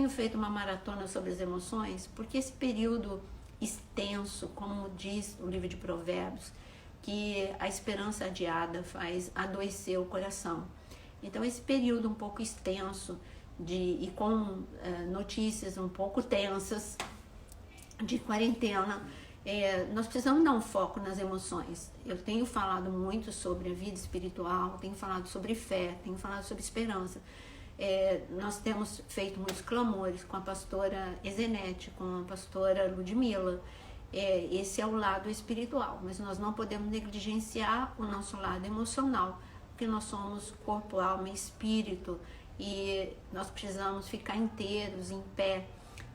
tenho feito uma maratona sobre as emoções porque esse período extenso, como diz o livro de Provérbios, que a esperança adiada faz adoecer o coração. Então esse período um pouco extenso e com notícias um pouco tensas de quarentena, nós precisamos dar um foco nas emoções. Eu tenho falado muito sobre a vida espiritual, tenho falado sobre fé, tenho falado sobre esperança. Nós temos feito muitos clamores com a pastora Ezenete, com a pastora Ludmila. Esse é o lado espiritual, mas nós não podemos negligenciar o nosso lado emocional, porque nós somos corpo, alma e espírito, e nós precisamos ficar inteiros, em pé,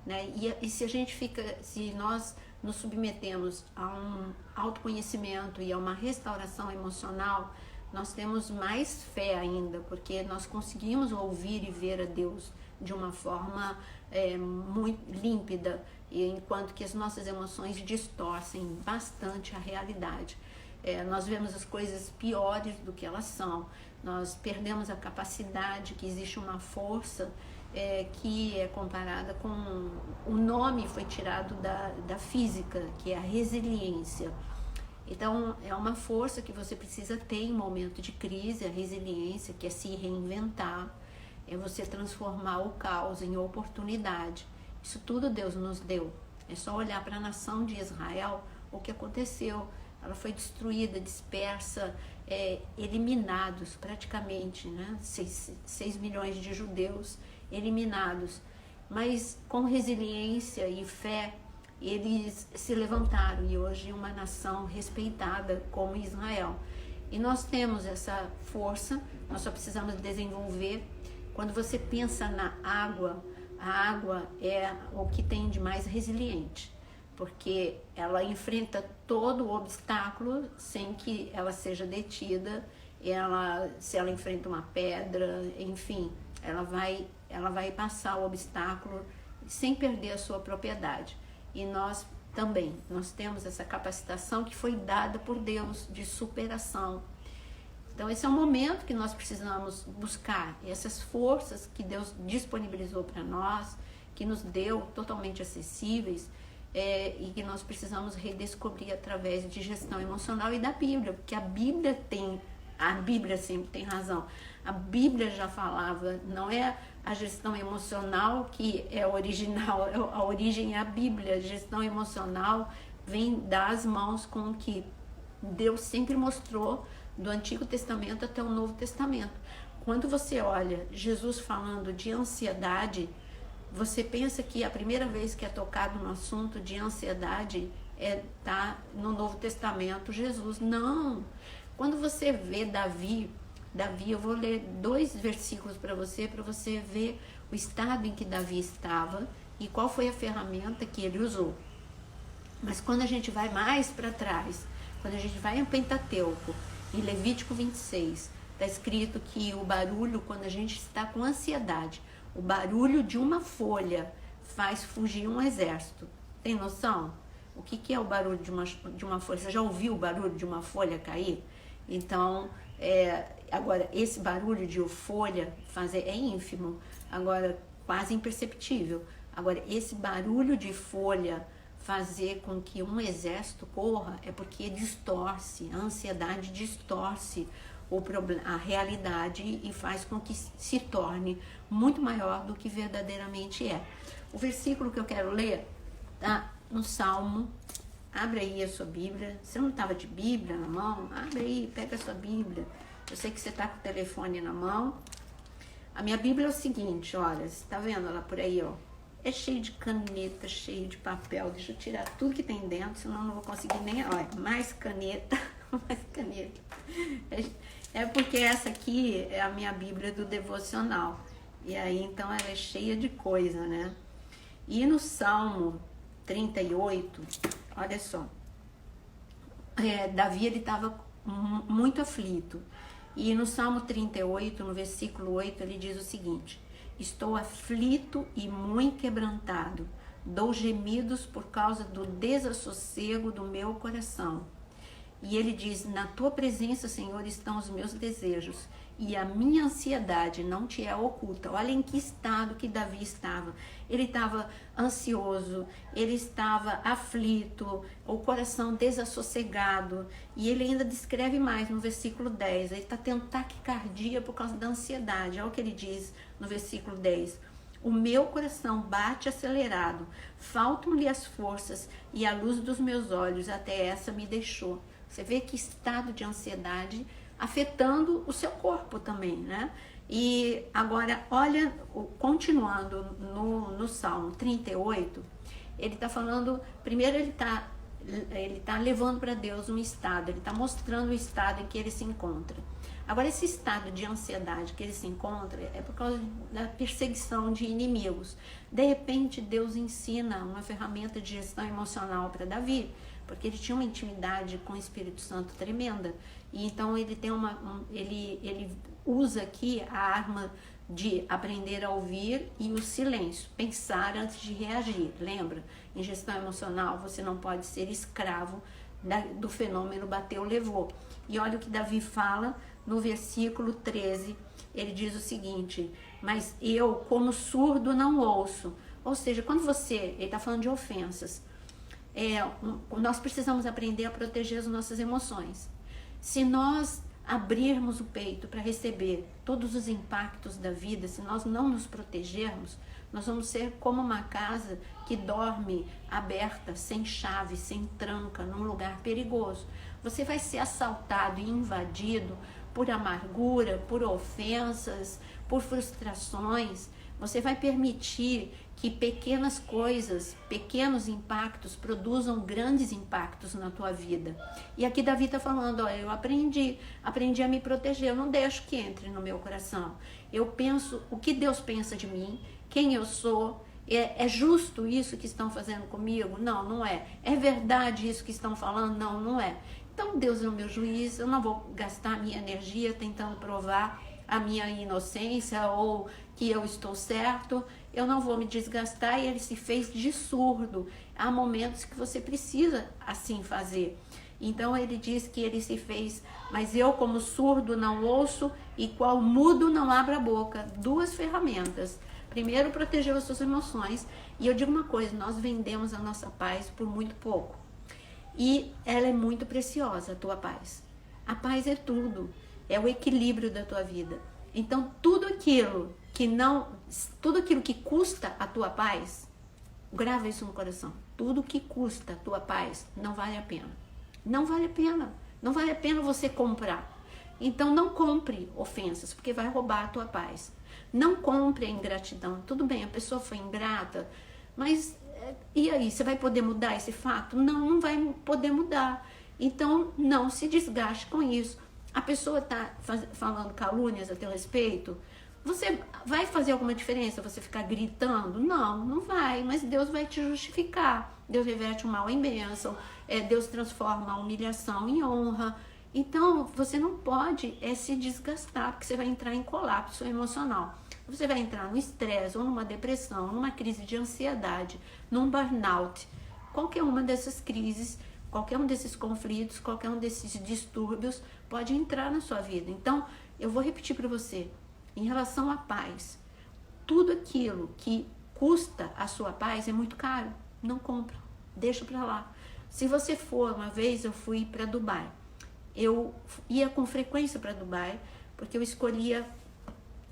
né? E se nós nos submetemos a um autoconhecimento e a uma restauração emocional, nós temos mais fé ainda, porque nós conseguimos ouvir e ver a Deus de uma forma muito límpida, enquanto que as nossas emoções distorcem bastante a realidade. Nós vemos as coisas piores do que elas são, nós perdemos a capacidade, que existe uma força que é comparada com... O nome foi tirado da física, que é a resiliência. Então, é uma força que você precisa ter em momento de crise, a resiliência, que é se reinventar, é você transformar o caos em oportunidade. Isso tudo Deus nos deu. É só olhar para a nação de Israel, o que aconteceu. Ela foi destruída, dispersa, eliminados praticamente, né? 6 milhões de judeus eliminados. Mas com resiliência e fé, eles se levantaram e hoje é uma nação respeitada como Israel. E nós temos essa força, nós só precisamos desenvolver. Quando você pensa na água, a água é o que tem de mais resiliente, porque ela enfrenta todo o obstáculo sem que ela seja detida. Se ela enfrenta uma pedra, enfim, ela vai passar o obstáculo sem perder a sua propriedade. E nós também, nós temos essa capacitação que foi dada por Deus de superação. Então esse é um momento que nós precisamos buscar essas forças que Deus disponibilizou para nós, que nos deu totalmente acessíveis, e que nós precisamos redescobrir através de gestão emocional e da Bíblia, porque a Bíblia sempre tem razão. A Bíblia já falava, não é a gestão emocional que é original, a origem é a Bíblia. A gestão emocional vem das mãos com o que Deus sempre mostrou do Antigo Testamento até o Novo Testamento. Quando você olha Jesus falando de ansiedade, você pensa que a primeira vez que é tocado no assunto de ansiedade tá no Novo Testamento, Jesus. Não! Quando você vê Davi, eu vou ler 2 versículos para você ver o estado em que Davi estava e qual foi a ferramenta que ele usou. Mas quando a gente vai mais para trás, quando a gente vai em Pentateuco, em Levítico 26, está escrito que o barulho, quando a gente está com ansiedade, o barulho de uma folha faz fugir um exército. Tem noção? O que é o barulho de uma folha? Você já ouviu o barulho de uma folha cair? Então, agora, esse barulho de folha é ínfimo, agora quase imperceptível. Agora, esse barulho de folha fazer com que um exército corra é porque distorce, a ansiedade distorce a realidade e faz com que se torne muito maior do que verdadeiramente é. O versículo que eu quero ler está no Salmo. Abre aí a sua Bíblia. Você não estava de Bíblia na mão? Abre aí, pega a sua Bíblia. Eu sei que você está com o telefone na mão. A minha Bíblia é o seguinte, olha, você está vendo ela por aí, ó? É cheio de caneta, cheio de papel. Deixa eu tirar tudo que tem dentro, senão eu não vou conseguir nem... Olha, mais caneta, mais caneta. É porque essa aqui é a minha Bíblia do devocional. E aí, então, ela é cheia de coisa, né? E no Salmo 38, olha só. Davi, ele estava muito aflito. E no Salmo 38, no versículo 8, ele diz o seguinte: estou aflito e muito quebrantado, dou gemidos por causa do desassossego do meu coração. E ele diz: na tua presença, Senhor, estão os meus desejos, e a minha ansiedade não te é oculta. Olha em que estado que Davi estava. Ele estava ansioso, ele estava aflito, o coração desassossegado. E ele ainda descreve mais no versículo 10. Ele está tendo taquicardia por causa da ansiedade. Olha o que ele diz no versículo 10. O meu coração bate acelerado, faltam-lhe as forças, e a luz dos meus olhos até essa me deixou. Você vê que estado de ansiedade afetando o seu corpo também, né? E agora, olha, continuando no Salmo 38, ele está falando, primeiro ele tá levando para Deus um estado, ele está mostrando o estado em que ele se encontra. Agora, esse estado de ansiedade que ele se encontra é por causa da perseguição de inimigos. De repente, Deus ensina uma ferramenta de gestão emocional para Davi, porque ele tinha uma intimidade com o Espírito Santo tremenda. E então ele tem ele usa aqui a arma de aprender a ouvir e o silêncio, pensar antes de reagir. Lembra? Em gestão emocional, você não pode ser escravo do fenômeno bateu, levou. E olha o que Davi fala no versículo 13. Ele diz o seguinte: mas eu, como surdo, não ouço. Ou seja, quando ele está falando de ofensas, nós precisamos aprender a proteger as nossas emoções. Se nós abrirmos o peito para receber todos os impactos da vida, se nós não nos protegermos, nós vamos ser como uma casa que dorme aberta, sem chave, sem tranca, num lugar perigoso. Você vai ser assaltado e invadido por amargura, por ofensas, por frustrações. Você vai permitir que pequenas coisas, pequenos impactos produzam grandes impactos na tua vida. E aqui Davi está falando, eu aprendi a me proteger, eu não deixo que entre no meu coração. Eu penso o que Deus pensa de mim, quem eu sou. É justo isso que estão fazendo comigo? Não, não é. É verdade isso que estão falando? Não, não é. Então Deus é o meu juiz, eu não vou gastar minha energia tentando provar a minha inocência ou que eu estou certo, eu não vou me desgastar. E ele se fez de surdo. Há momentos que você precisa assim fazer. Então ele diz que ele se fez, mas eu como surdo não ouço e qual mudo não abro a boca. Duas ferramentas. Primeiro, proteger as suas emoções. E eu digo uma coisa, nós vendemos a nossa paz por muito pouco. E ela é muito preciosa, a tua paz. A paz é tudo. É o equilíbrio da tua vida. Então, tudo aquilo que custa a tua paz, grava isso no coração. Tudo que custa a tua paz não vale a pena. Não vale a pena. Não vale a pena você comprar. Então, não compre ofensas, porque vai roubar a tua paz. Não compre a ingratidão. Tudo bem, a pessoa foi ingrata, mas e aí? Você vai poder mudar esse fato? Não, não vai poder mudar. Então, não se desgaste com isso. A pessoa está falando calúnias a teu respeito, você vai fazer alguma diferença você ficar gritando? Não, não vai, mas Deus vai te justificar. Deus reverte o mal em bênção, Deus transforma a humilhação em honra. Então, você não pode se desgastar, porque você vai entrar em colapso emocional. Você vai entrar no estresse, ou numa depressão, numa crise de ansiedade, num burnout. Qualquer uma dessas crises, qualquer um desses conflitos, qualquer um desses distúrbios pode entrar na sua vida. Então, eu vou repetir para você, em relação à paz, tudo aquilo que custa a sua paz é muito caro, não compra, deixa para lá. Se você for, uma vez eu fui para Dubai, eu ia com frequência para Dubai, porque eu escolhia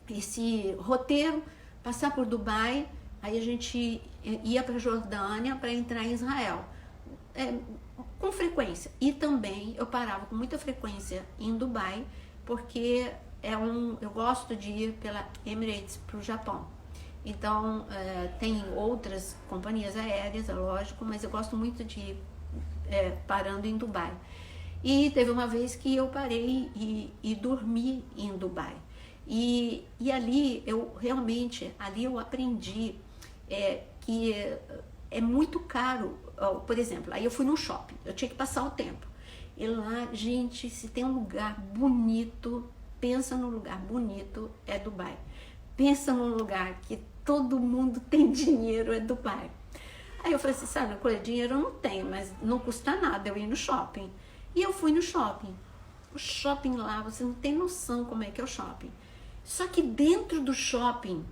esse roteiro, passar por Dubai, aí a gente ia para Jordânia para entrar em Israel, com frequência. E também eu parava com muita frequência em Dubai, porque eu gosto de ir pela Emirates para o Japão. Então, tem outras companhias aéreas, é lógico, mas eu gosto muito de ir parando em Dubai. E teve uma vez que eu parei e dormi em Dubai. E ali eu aprendi que é muito caro. Por exemplo, aí eu fui no shopping, eu tinha que passar o tempo. E lá, gente, se tem um lugar bonito, pensa num lugar bonito, é Dubai. Pensa num lugar que todo mundo tem dinheiro, é Dubai. Aí eu falei assim, sabe, dinheiro eu não tenho, mas não custa nada eu ir no shopping. E eu fui no shopping. O shopping lá, você não tem noção como é que é o shopping. Só que dentro do shopping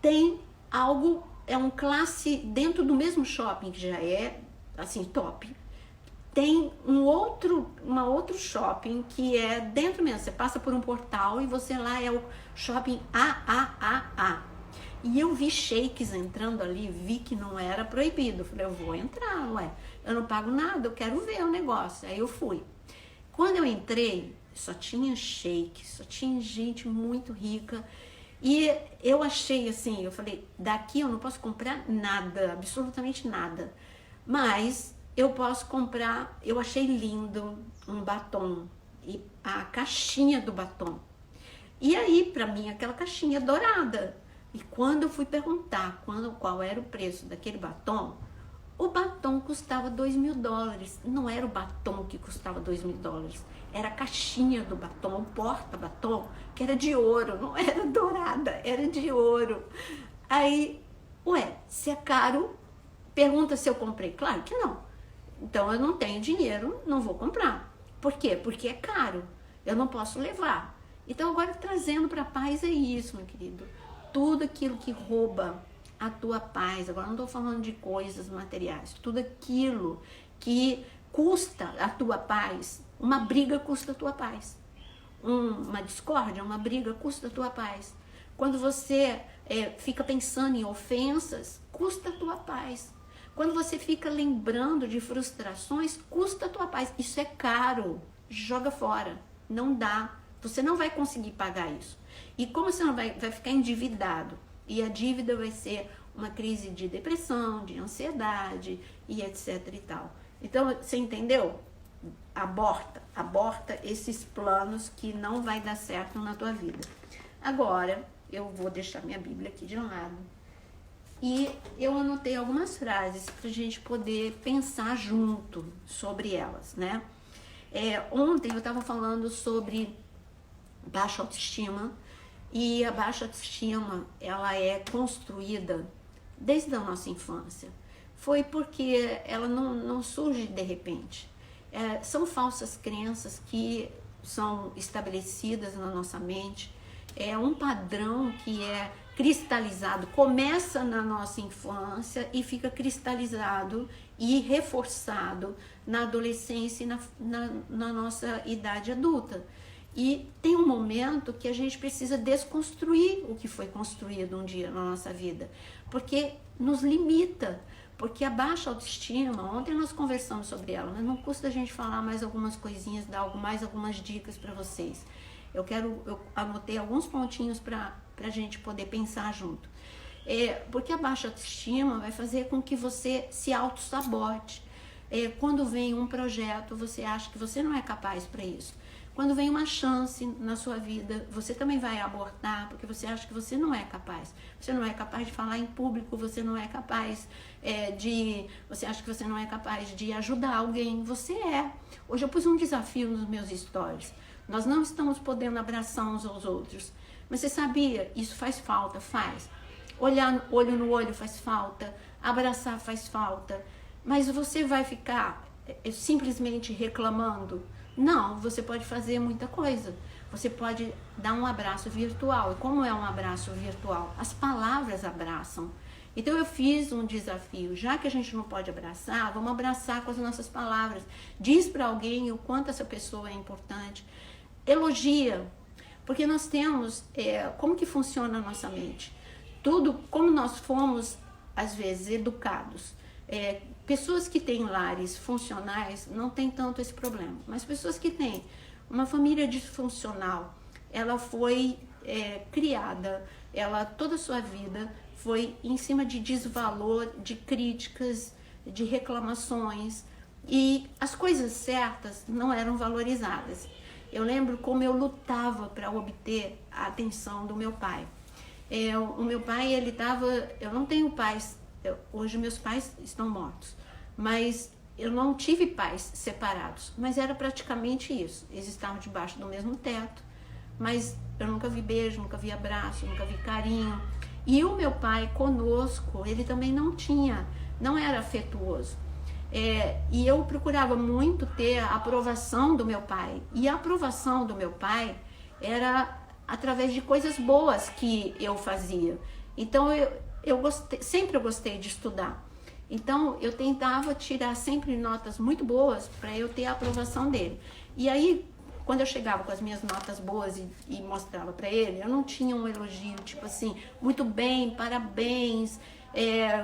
tem algo, é um classe, dentro do mesmo shopping, que já é, assim, top, tem uma outro shopping que é dentro mesmo. Você passa por um portal e você lá é o shopping AAAA. E eu vi shakes entrando ali, vi que não era proibido. Falei, eu vou entrar, ué. Eu não pago nada, eu quero ver o negócio. Aí eu fui. Quando eu entrei, só tinha shake, só tinha gente muito rica. E eu achei assim, eu falei, daqui eu não posso comprar nada, absolutamente nada. Mas eu posso comprar, eu achei lindo um batom e a caixinha do batom. E aí, pra mim, aquela caixinha dourada. E quando eu fui perguntar qual era o preço daquele batom, o batom custava $2.000. Não era o batom que custava $2.000. Era a caixinha do batom, o porta-batom, que era de ouro, não era dourada, era de ouro. Aí, ué, se é caro, pergunta se eu comprei. Claro que não. Então eu não tenho dinheiro, não vou comprar. Por quê? Porque é caro, eu não posso levar. Então agora trazendo para a paz é isso, meu querido. Tudo aquilo que rouba a tua paz, agora não estou falando de coisas materiais, tudo aquilo que custa a tua paz, uma briga custa a tua paz, uma discórdia, uma briga custa a tua paz. Quando você fica pensando em ofensas, custa a tua paz. Quando você fica lembrando de frustrações, custa a tua paz. Isso é caro, joga fora, não dá. Você não vai conseguir pagar isso. E como você não vai ficar endividado, e a dívida vai ser uma crise de depressão, de ansiedade e etc e tal. Então, você entendeu? Aborta esses planos que não vai dar certo na tua vida. Agora, eu vou deixar minha Bíblia aqui de lado. E eu anotei algumas frases para a gente poder pensar junto sobre elas, né? Ontem eu estava falando sobre baixa autoestima, e a baixa autoestima, ela é construída desde a nossa infância. Foi porque ela não surge de repente. São falsas crenças que são estabelecidas na nossa mente. É um padrão que é cristalizado, começa na nossa infância e fica cristalizado e reforçado na adolescência e na nossa idade adulta. E tem um momento que a gente precisa desconstruir o que foi construído um dia na nossa vida, porque nos limita, porque a baixa autoestima, ontem nós conversamos sobre ela, mas não custa a gente falar mais algumas coisinhas, dar mais algumas dicas para vocês. Eu anotei alguns pontinhos para a gente poder pensar junto. Porque a baixa autoestima vai fazer com que você se auto-sabote. Quando vem um projeto, você acha que você não é capaz para isso. Quando vem uma chance na sua vida, você também vai abortar, porque você acha que você não é capaz. Você não é capaz de falar em público, você não é capaz você acha que você não é capaz de ajudar alguém. Você é. Hoje eu pus um desafio nos meus stories. Nós não estamos podendo abraçar uns aos outros. Mas você sabia? Isso faz falta, faz. Olhar olho no olho faz falta, abraçar faz falta. Mas você vai ficar simplesmente reclamando? Não, você pode fazer muita coisa. Você pode dar um abraço virtual. E como é um abraço virtual? As palavras abraçam. Então eu fiz um desafio. Já que a gente não pode abraçar, vamos abraçar com as nossas palavras. Diz para alguém o quanto essa pessoa é importante. Elogia. Porque nós temos, como que funciona a nossa mente? Tudo, como nós fomos, às vezes, educados. Pessoas que têm lares funcionais não têm tanto esse problema, mas pessoas que têm uma família disfuncional, ela foi criada, toda a sua vida foi em cima de desvalor, de críticas, de reclamações, e as coisas certas não eram valorizadas. Eu lembro como eu lutava para obter a atenção do meu pai. O meu pai, eu não tenho pais. Hoje meus pais estão mortos, mas eu não tive pais separados, mas era praticamente isso. Eles estavam debaixo do mesmo teto, mas eu nunca vi beijo, nunca vi abraço, nunca vi carinho. E o meu pai conosco, ele também não era afetuoso. E eu procurava muito ter a aprovação do meu pai. E a aprovação do meu pai era através de coisas boas que eu fazia. Então sempre eu gostei de estudar. Então eu tentava tirar sempre notas muito boas para eu ter a aprovação dele. E aí, quando eu chegava com as minhas notas boas e mostrava para ele, eu não tinha um elogio tipo assim, muito bem, parabéns,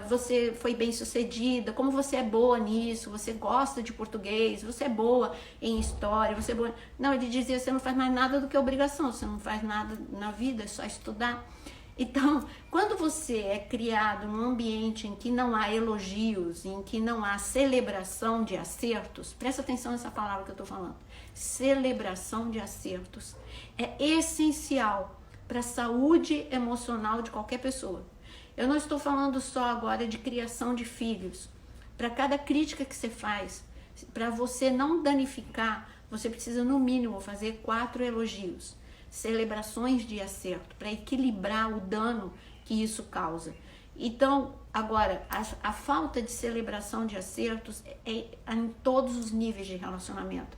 você foi bem sucedida, como você é boa nisso, você gosta de português, você é boa em história, você é boa... Não, ele dizia, você não faz mais nada do que obrigação, você não faz nada na vida, é só estudar. Então, quando você é criado num ambiente em que não há elogios, em que não há celebração de acertos, presta atenção nessa palavra que eu estou falando, celebração de acertos, é essencial para a saúde emocional de qualquer pessoa. Eu não estou falando só agora de criação de filhos. Para cada crítica que você faz, para você não danificar, você precisa no mínimo fazer 4 elogios. Celebrações de acerto, para equilibrar o dano que isso causa. Então, agora, a falta de celebração de acertos é em todos os níveis de relacionamento.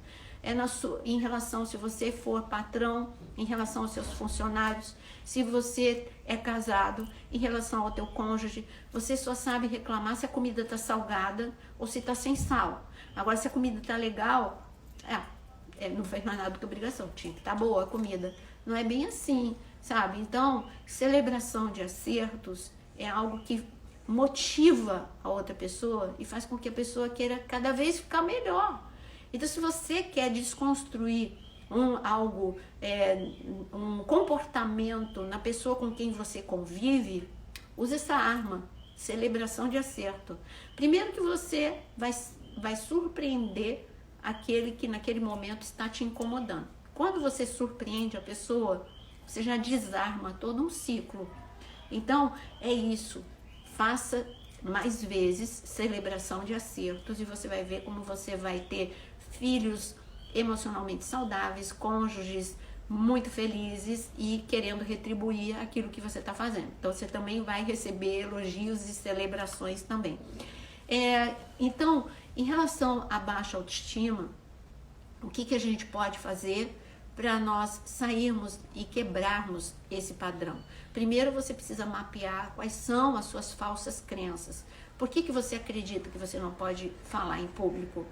Em relação, se você for patrão, em relação aos seus funcionários, se você é casado, em relação ao teu cônjuge, você só sabe reclamar se a comida está salgada ou se está sem sal. Agora, se a comida está legal, não fez mais nada do que obrigação, tinha que estar boa a comida. Não é bem assim, sabe? Então, celebração de acertos é algo que motiva a outra pessoa e faz com que a pessoa queira cada vez ficar melhor. Então, se você quer desconstruir um comportamento na pessoa com quem você convive, use essa arma, celebração de acerto. Primeiro que você vai surpreender aquele que naquele momento está te incomodando. Quando você surpreende a pessoa, você já desarma todo um ciclo. Então, é isso. Faça mais vezes celebração de acertos e você vai ver como você vai ter filhos emocionalmente saudáveis, cônjuges muito felizes e querendo retribuir aquilo que você está fazendo. Então, você também vai receber elogios e celebrações também. Então, em relação à baixa autoestima, o que a gente pode fazer para nós sairmos e quebrarmos esse padrão? Primeiro, você precisa mapear quais são as suas falsas crenças. Por que você acredita que você não pode falar em público?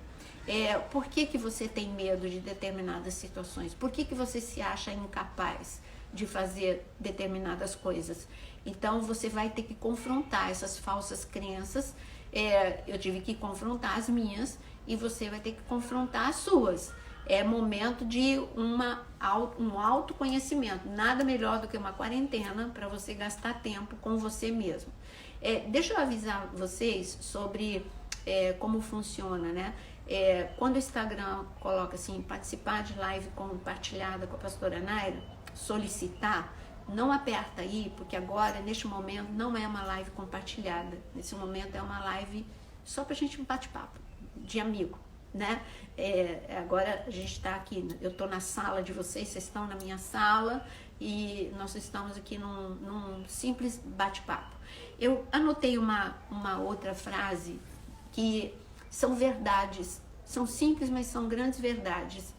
Por que você tem medo de determinadas situações? Por que você se acha incapaz de fazer determinadas coisas? Então, você vai ter que confrontar essas falsas crenças. Eu tive que confrontar as minhas e você vai ter que confrontar as suas. É momento de um autoconhecimento. Nada melhor do que uma quarentena para você gastar tempo com você mesmo. Deixa eu avisar vocês sobre como funciona, né? Quando o Instagram coloca assim, participar de live compartilhada com a pastora Naira, solicitar, não aperta aí, porque agora, neste momento, não é uma live compartilhada. Nesse momento é uma live só pra gente bate-papo, de amigo, né? Agora a gente tá aqui, eu tô na sala de vocês estão na minha sala e nós estamos aqui num simples bate-papo. Eu anotei uma outra frase que são verdades, são simples, mas são grandes verdades.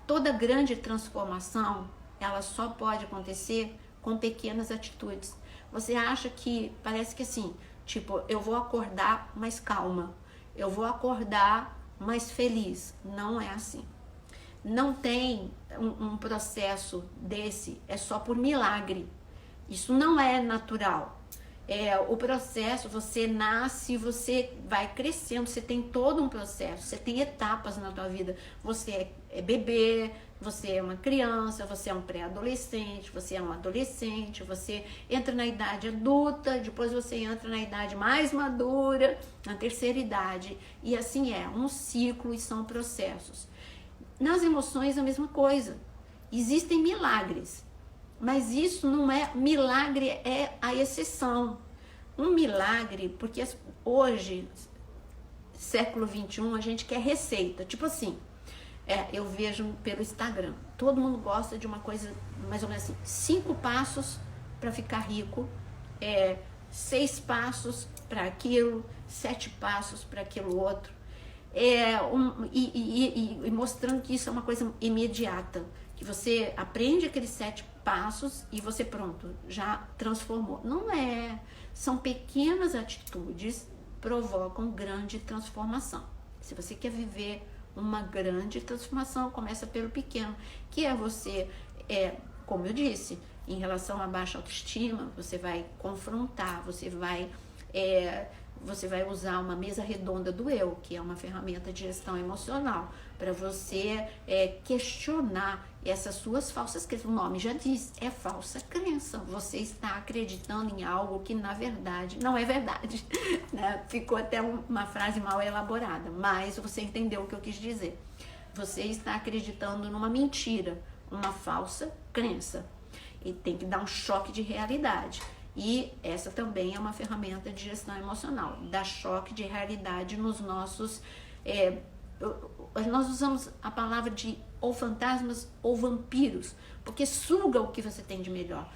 Toda grande transformação, ela só pode acontecer com pequenas atitudes. Você acha que, parece que assim, tipo, eu vou acordar mais calma, eu vou acordar mais feliz. Não é assim. Não tem um processo desse, é só por milagre. Isso não é natural. O processo, você nasce, você vai crescendo, você tem todo um processo, você tem etapas na tua vida. Você é bebê, você é uma criança, você é um pré-adolescente, você é um adolescente, você entra na idade adulta, depois você entra na idade mais madura, na terceira idade, e assim um ciclo e são processos. Nas emoções a mesma coisa, existem milagres, mas isso não é, milagre é a exceção. Um milagre, porque hoje, século 21, a gente quer receita, tipo assim, eu vejo pelo Instagram, todo mundo gosta de uma coisa mais ou menos assim, 5 passos para ficar rico, 6 passos para aquilo, 7 passos para aquilo outro. e mostrando que isso é uma coisa imediata, que você aprende aqueles 7 passos e você pronto, já transformou. Não é, são pequenas atitudes provocam grande transformação. Se você quer viver uma grande transformação, começa pelo pequeno, que é você, como eu disse, em relação à baixa autoestima, você vai confrontar, você vai usar uma mesa redonda do eu, que é uma ferramenta de gestão emocional, para você questionar essas suas falsas crenças. O nome já diz, é falsa crença. Você está acreditando em algo que na verdade não é verdade. Né? Ficou até uma frase mal elaborada, mas você entendeu o que eu quis dizer. Você está acreditando numa mentira, uma falsa crença. E tem que dar um choque de realidade. E essa também é uma ferramenta de gestão emocional, dá choque de realidade nos nossos... nós usamos a palavra de ou fantasmas ou vampiros, porque suga o que você tem de melhor.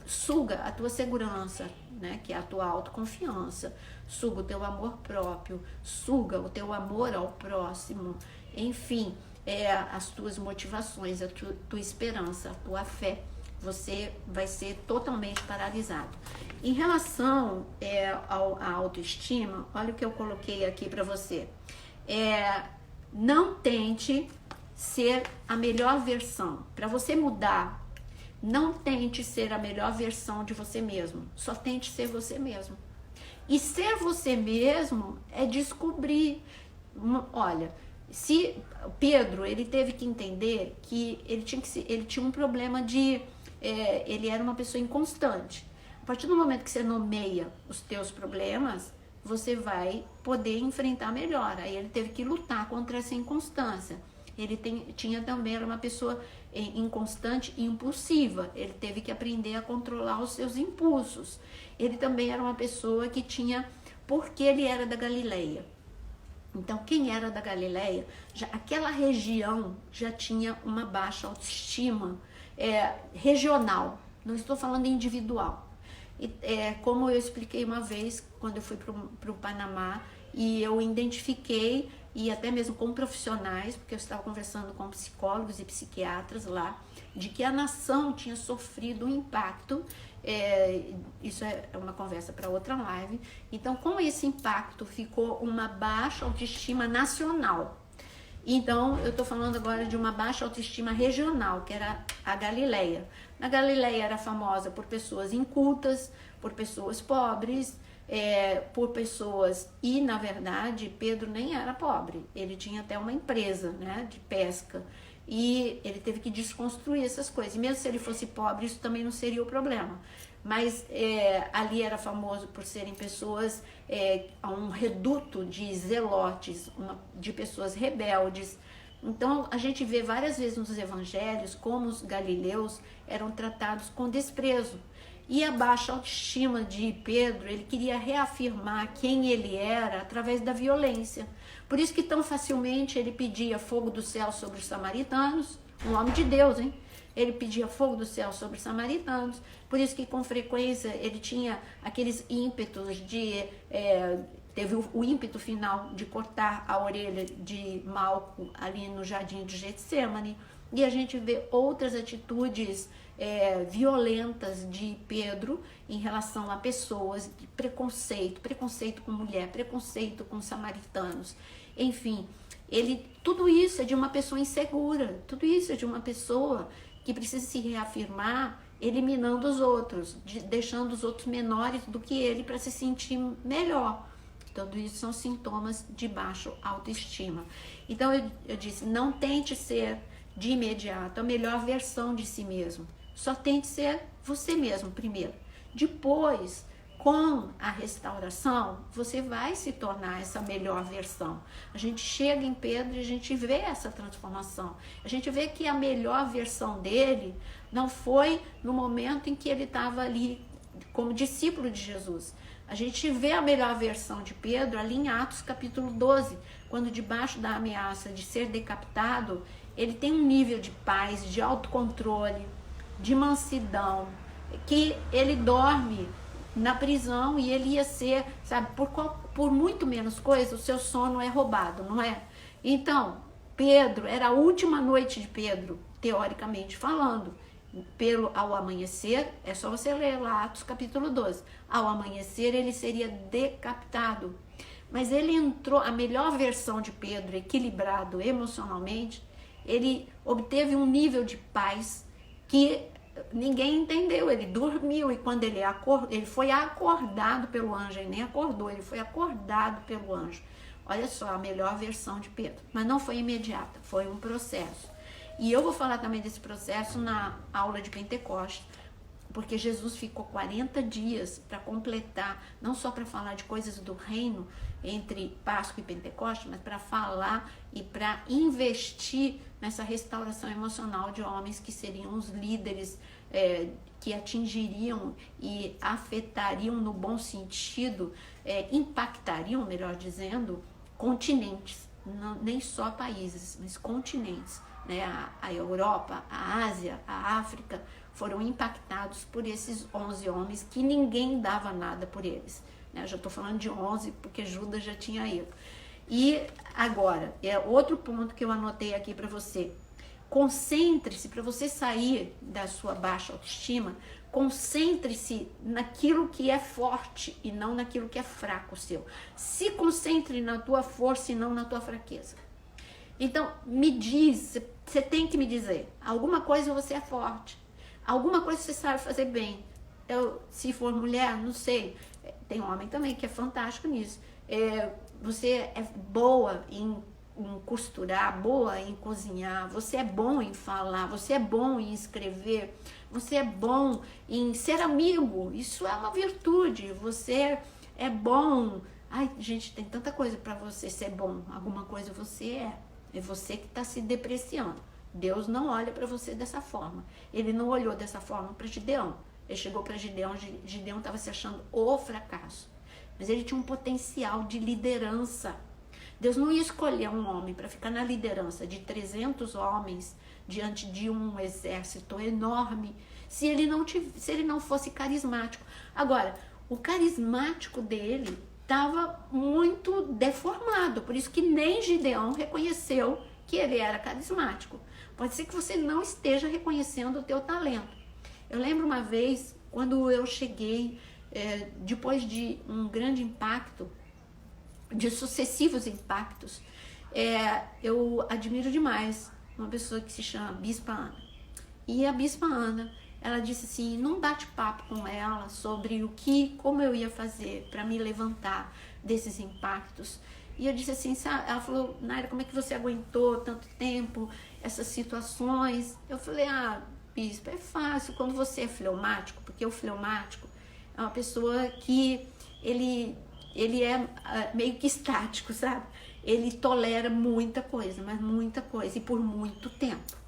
Suga a tua segurança, né, que é a tua autoconfiança, suga o teu amor próprio, suga o teu amor ao próximo, enfim, as tuas motivações, a tua esperança, a tua fé. Você vai ser totalmente paralisado. Em relação à autoestima, olha o que eu coloquei aqui para você. Não tente ser a melhor versão. Para você mudar, não tente ser a melhor versão de você mesmo. Só tente ser você mesmo. E ser você mesmo é descobrir. Olha, se Pedro, ele teve que entender que ele tinha um problema de... ele era uma pessoa inconstante. A partir do momento que você nomeia os teus problemas, você vai poder enfrentar melhor. Aí ele teve que lutar contra essa inconstância. Ele era uma pessoa inconstante e impulsiva. Ele teve que aprender a controlar os seus impulsos. Ele também era uma pessoa que tinha... Porque ele era da Galileia. Então, quem era da Galileia, aquela região já tinha uma baixa autoestima regional. Não estou falando individual. Como eu expliquei uma vez, quando eu fui para o Panamá, e eu identifiquei, e até mesmo com profissionais, porque eu estava conversando com psicólogos e psiquiatras lá, de que a nação tinha sofrido um impacto, isso é uma conversa para outra live. Então, com esse impacto, ficou uma baixa autoestima nacional. Então, eu estou falando agora de uma baixa autoestima regional, que era a Galileia. A Galileia era famosa por pessoas incultas, por pessoas pobres, por pessoas... E, na verdade, Pedro nem era pobre. Ele tinha até uma empresa, né, de pesca. E ele teve que desconstruir essas coisas. E mesmo se ele fosse pobre, isso também não seria o problema. Mas ali era famoso por serem pessoas, um reduto de zelotes, de pessoas rebeldes. Então, a gente vê várias vezes nos evangelhos como os galileus eram tratados com desprezo. E a baixa autoestima de Pedro, ele queria reafirmar quem ele era através da violência. Por isso que tão facilmente ele pedia fogo do céu sobre os samaritanos, um homem de Deus, hein? Ele pedia fogo do céu sobre os samaritanos, por isso que com frequência ele tinha aqueles ímpetos de... teve o ímpeto final de cortar a orelha de Malco ali no jardim de Getsêmani, e a gente vê outras atitudes violentas de Pedro em relação a pessoas, de preconceito com mulher, preconceito com samaritanos, enfim, tudo isso é de uma pessoa insegura, tudo isso é de uma pessoa que precisa se reafirmar, eliminando os outros, deixando os outros menores do que ele para se sentir melhor. Tudo isso são sintomas de baixa autoestima. Então eu disse, não tente ser de imediato a melhor versão de si mesmo. Só tente ser você mesmo primeiro. Depois, com a restauração, você vai se tornar essa melhor versão. A gente chega em Pedro e a gente vê essa transformação. A gente vê que a melhor versão dele não foi no momento em que ele estava ali como discípulo de Jesus. A gente vê a melhor versão de Pedro ali em Atos capítulo 12, quando debaixo da ameaça de ser decapitado, ele tem um nível de paz, de autocontrole, de mansidão, que ele dorme na prisão e ele ia ser, sabe, por muito menos coisa, o seu sono é roubado, não é? Então, Pedro, era a última noite de Pedro, teoricamente falando. Ao amanhecer, é só você ler lá Atos capítulo 12, ao amanhecer ele seria decapitado. Mas ele entrou, a melhor versão de Pedro, equilibrado emocionalmente, ele obteve um nível de paz que ninguém entendeu. Ele dormiu e quando ele foi acordado pelo anjo, ele nem acordou, ele foi acordado pelo anjo. Olha só, a melhor versão de Pedro. Mas não foi imediata, foi um processo. E eu vou falar também desse processo na aula de Pentecostes, porque Jesus ficou 40 dias para completar, não só para falar de coisas do reino entre Páscoa e Pentecostes, mas para falar e para investir nessa restauração emocional de homens que seriam os líderes que atingiriam e afetariam no bom sentido, impactariam, melhor dizendo, continentes, não, nem só países, mas continentes. Né? A Europa, a Ásia, a África foram impactados por esses 11 homens que ninguém dava nada por eles. Né? Eu já estou falando de 11 porque Judas já tinha ido. E agora, é outro ponto que eu anotei aqui para você. Concentre-se, para você sair da sua baixa autoestima, concentre-se naquilo que é forte e não naquilo que é fraco seu. Se concentre na tua força e não na tua fraqueza. Então, me diz, você tem que me dizer, alguma coisa você é forte, alguma coisa você sabe fazer bem. Se for mulher, não sei, tem homem também que é fantástico nisso. Você é boa em costurar, boa em cozinhar, você é bom em falar, você é bom em escrever, você é bom em ser amigo, isso é uma virtude, você é bom. Ai, gente, tem tanta coisa para você ser bom, alguma coisa você é você que está se depreciando. Deus não olha para você dessa forma. Ele não olhou dessa forma para Gideão. Ele chegou para Gideão estava se achando o fracasso. Mas ele tinha um potencial de liderança. Deus não ia escolher um homem para ficar na liderança de 300 homens diante de um exército enorme, se ele não fosse carismático. Agora, o carismático dele estava muito deformado, por isso que nem Gideão reconheceu que ele era carismático. Pode ser que você não esteja reconhecendo o teu talento. Eu lembro uma vez, quando eu cheguei, depois de um grande impacto, de sucessivos impactos, eu admiro demais uma pessoa que se chama Bispa Ana. E a Bispa Ana, ela disse assim, num bate-papo com ela sobre como eu ia fazer para me levantar desses impactos. E eu disse assim, ela falou, Naira, como é que você aguentou tanto tempo essas situações? Eu falei, Bispa, é fácil quando você é fleumático, porque o fleumático é uma pessoa que ele é meio que estático, sabe? Ele tolera muita coisa, mas muita coisa, e por muito tempo.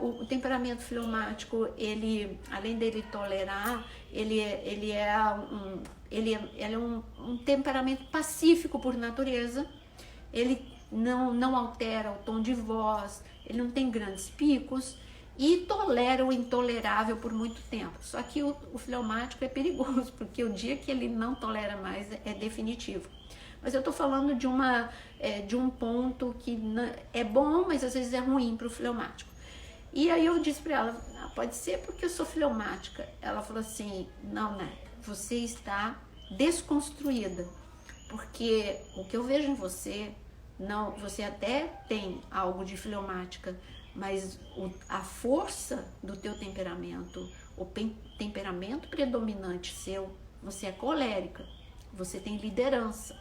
O temperamento fleumático, ele, além dele tolerar, ele é um temperamento pacífico por natureza. Ele não altera o tom de voz, ele não tem grandes picos e tolera o intolerável por muito tempo. Só que o fleumático é perigoso, porque o dia que ele não tolera mais é definitivo. Mas eu estou falando de um ponto que é bom, mas às vezes é ruim para o fleumático. E aí eu disse para ela, pode ser porque eu sou fleumática. Ela falou assim, não, né? Você está desconstruída, porque o que eu vejo em você, você até tem algo de fleumática, mas a força do teu temperamento, o temperamento predominante seu, você é colérica, você tem liderança,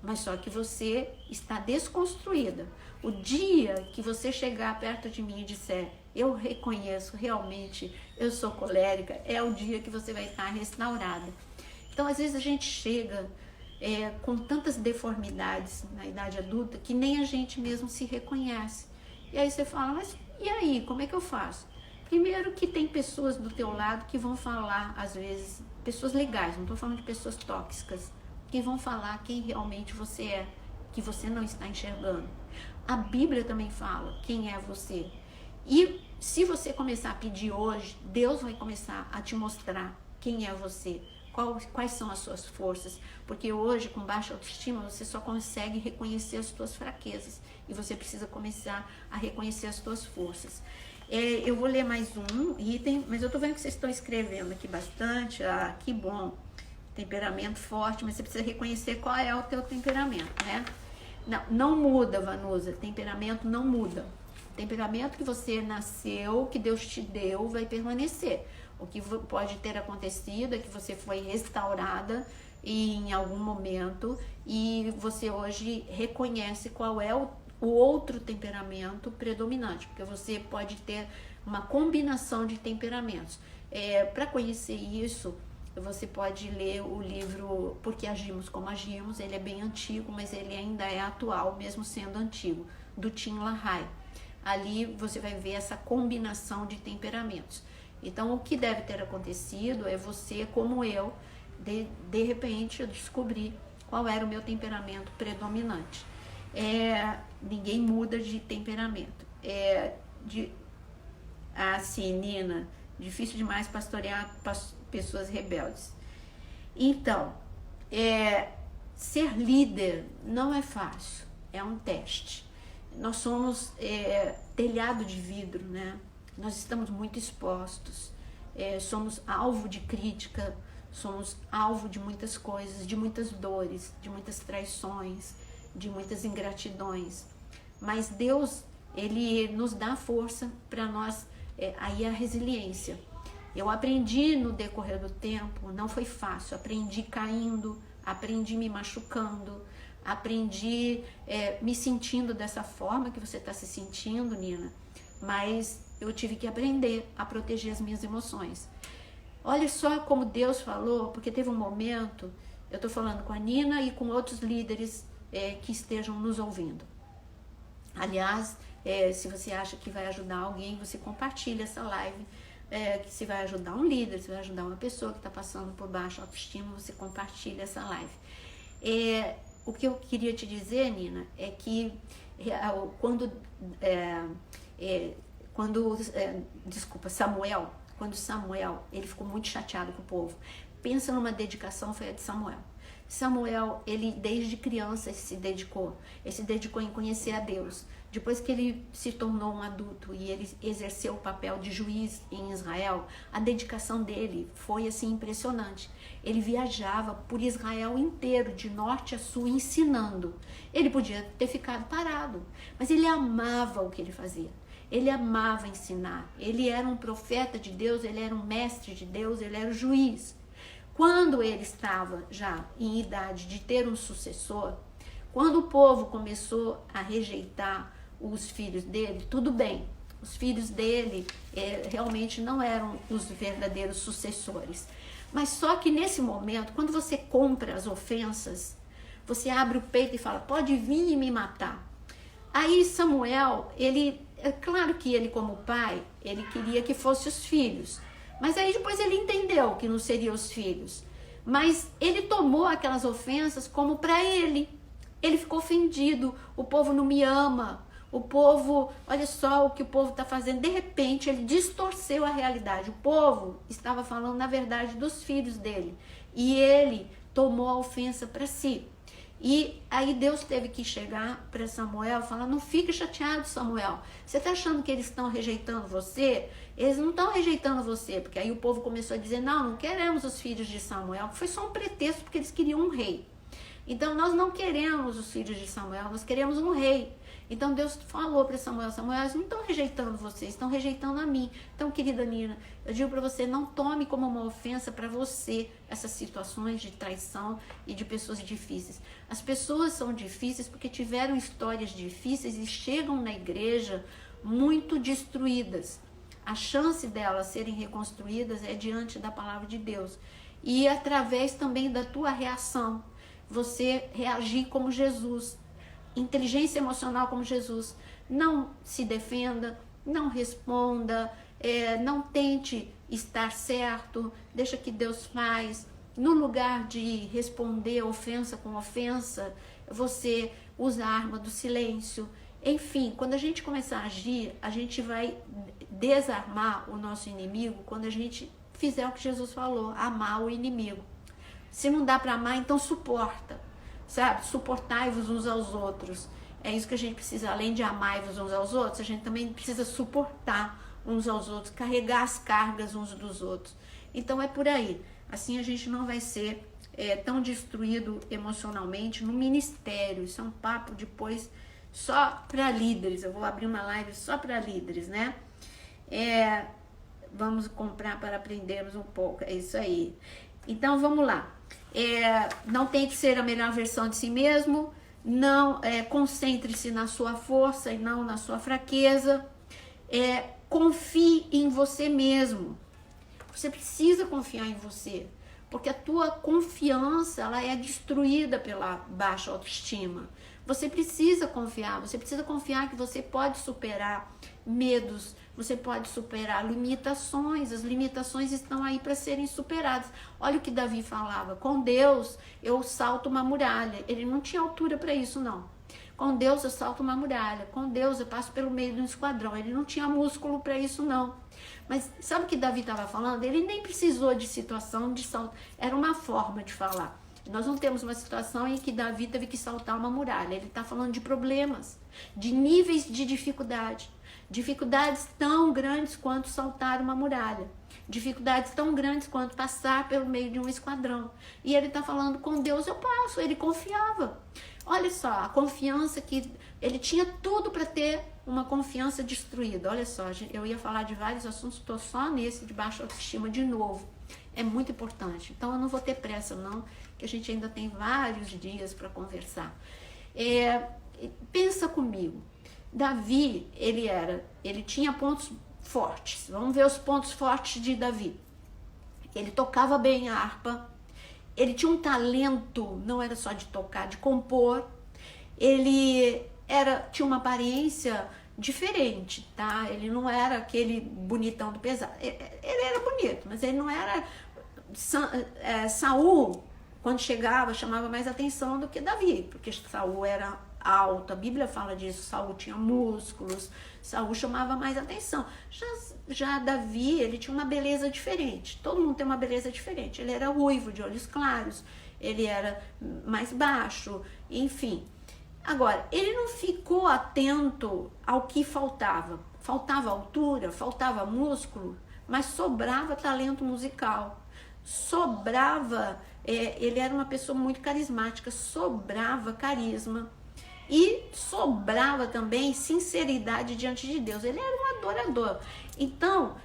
mas só que você está desconstruída. O dia que você chegar perto de mim e disser, eu reconheço realmente, eu sou colérica, é o dia que você vai estar restaurada. Então, às vezes a gente chega com tantas deformidades na idade adulta que nem a gente mesmo se reconhece. E aí você fala, mas e aí, como é que eu faço? Primeiro que tem pessoas do teu lado que vão falar, às vezes, pessoas legais, não estou falando de pessoas tóxicas, que vão falar quem realmente você é, que você não está enxergando. A Bíblia também fala quem é você. E se você começar a pedir hoje, Deus vai começar a te mostrar quem é você, quais são as suas forças, porque hoje com baixa autoestima você só consegue reconhecer as suas fraquezas e você precisa começar a reconhecer as suas forças. Eu vou ler mais um item, mas eu tô vendo que vocês estão escrevendo aqui bastante. Que bom, temperamento forte, mas você precisa reconhecer qual é o teu temperamento, né? Não muda, Vanusa, temperamento não muda. O temperamento que você nasceu, que Deus te deu, vai permanecer. O que pode ter acontecido é que você foi restaurada em algum momento e você hoje reconhece qual é o outro temperamento predominante, porque você pode ter uma combinação de temperamentos. Para conhecer isso, você pode ler o livro Porque Agimos Como Agimos. Ele é bem antigo, mas ele ainda é atual, mesmo sendo antigo, do Tim LaHaye. Ali você vai ver essa combinação de temperamentos. Então, o que deve ter acontecido é você, como eu, de repente eu descobri qual era o meu temperamento predominante. Ninguém muda de temperamento. Assim, Nina, difícil demais pastorear pessoas rebeldes. Então, ser líder não é fácil, é um teste. Nós somos telhado de vidro, né? Nós estamos muito expostos, somos alvo de crítica, somos alvo de muitas coisas, de muitas dores, de muitas traições, de muitas ingratidões. Mas Deus, Ele nos dá força para nós, aí a resiliência. Eu aprendi no decorrer do tempo, não foi fácil, aprendi caindo, aprendi me machucando, aprendi me sentindo dessa forma que você está se sentindo, Nina, mas eu tive que aprender a proteger as minhas emoções. Olha só como Deus falou, porque teve um momento, eu estou falando com a Nina e com outros líderes que estejam nos ouvindo. Aliás, se você acha que vai ajudar alguém, você compartilha essa live, que se vai ajudar um líder, se vai ajudar uma pessoa que está passando por baixa autoestima, você compartilha essa live. O que eu queria te dizer, Nina, é que quando Samuel, ele ficou muito chateado com o povo. Pensa numa dedicação, foi a de Samuel. Samuel, ele desde criança se dedicou em conhecer a Deus. Depois que ele se tornou um adulto e ele exerceu o papel de juiz em Israel, a dedicação dele foi assim impressionante. Ele viajava por Israel inteiro, de norte a sul, ensinando. Ele podia ter ficado parado, mas ele amava o que ele fazia. Ele amava ensinar. Ele era um profeta de Deus, ele era um mestre de Deus, ele era o juiz. Quando ele estava já em idade de ter um sucessor, quando o povo começou a rejeitar os filhos dele, tudo bem, os filhos dele realmente não eram os verdadeiros sucessores. Mas só que nesse momento, quando você compra as ofensas, você abre o peito e fala, pode vir e me matar. Aí Samuel, é claro que ele como pai, ele queria que fosse os filhos. Mas aí depois ele entendeu que não seriam os filhos. Mas ele tomou aquelas ofensas como para ele. Ele ficou ofendido, o povo não me ama. O povo, olha só o que o povo está fazendo. De repente ele distorceu a realidade. O povo estava falando na verdade dos filhos dele. E ele tomou a ofensa para si. E aí Deus teve que chegar para Samuel e falar, não fique chateado, Samuel. Você está achando que eles estão rejeitando você? Eles não estão rejeitando você. Porque aí o povo começou a dizer, não queremos os filhos de Samuel. Foi só um pretexto porque eles queriam um rei. Então nós não queremos os filhos de Samuel, nós queremos um rei. Então Deus falou para Samuel, eles não estão rejeitando vocês, estão rejeitando a mim. Então, querida Nina, eu digo para você, não tome como uma ofensa para você essas situações de traição e de pessoas difíceis. As pessoas são difíceis porque tiveram histórias difíceis e chegam na igreja muito destruídas. A chance delas serem reconstruídas é diante da palavra de Deus. E através também da tua reação, você reagir como Jesus. Inteligência emocional como Jesus. Não se defenda, não responda, não tente estar certo, deixa que Deus faz. No lugar de responder ofensa com ofensa, você usa a arma do silêncio. Enfim, quando a gente começar a agir, a gente vai desarmar o nosso inimigo quando a gente fizer o que Jesus falou, amar o inimigo. Se não dá para amar, então suporta, sabe? Suportai-vos uns aos outros. É isso que a gente precisa, além de amar-vos uns aos outros, a gente também precisa suportar uns aos outros, carregar as cargas uns dos outros. Então é por aí. Assim a gente não vai ser tão destruído emocionalmente no ministério. Isso é um papo depois só para líderes. Eu vou abrir uma live só para líderes, né? Vamos comprar para aprendermos um pouco. É isso aí. Então vamos lá. Não tem que ser a melhor versão de si mesmo. Não concentre-se na sua força e não na sua fraqueza. Confie em você mesmo. Você precisa confiar em você, porque a tua confiança ela é destruída pela baixa autoestima. Você precisa confiar que você pode superar medos, você pode superar limitações. As limitações estão aí para serem superadas. Olha o que Davi falava: com Deus eu salto uma muralha. Ele não tinha altura para isso, não. Com Deus eu salto uma muralha, com Deus eu passo pelo meio de um esquadrão. Ele não tinha músculo para isso, não. Mas sabe o que Davi estava falando? Ele nem precisou de situação de salto. Era uma forma de falar. Nós não temos uma situação em que Davi teve que saltar uma muralha. Ele está falando de problemas, de níveis de dificuldade. Dificuldades tão grandes quanto saltar uma muralha. Dificuldades tão grandes quanto passar pelo meio de um esquadrão. E ele está falando, com Deus eu passo. Ele confiava. Olha só, a confiança que... Ele tinha tudo para ter uma confiança destruída. Olha só, eu ia falar de vários assuntos, estou só nesse de baixa autoestima de novo. É muito importante. Então eu não vou ter pressa não, que a gente ainda tem vários dias para conversar. Pensa comigo. Davi, ele tinha pontos fortes. Vamos ver os pontos fortes de Davi. Ele tocava bem a harpa. Ele tinha um talento, não era só de tocar, de compor. Ele tinha uma aparência diferente, tá? Ele não era aquele bonitão do pesado. Ele era bonito, mas ele não era... Saul, quando chegava, chamava mais atenção do que Davi, porque Saul era alto, a Bíblia fala disso, Saul tinha músculos, Saul chamava mais atenção. Já Davi, ele tinha uma beleza diferente, todo mundo tem uma beleza diferente. Ele era ruivo, de olhos claros, ele era mais baixo, enfim. Agora, ele não ficou atento ao que faltava. Faltava altura, faltava músculo, mas sobrava talento musical. Sobrava, ele era uma pessoa muito carismática, sobrava carisma. E sobrava também sinceridade diante de Deus. Ele era um adorador. Então,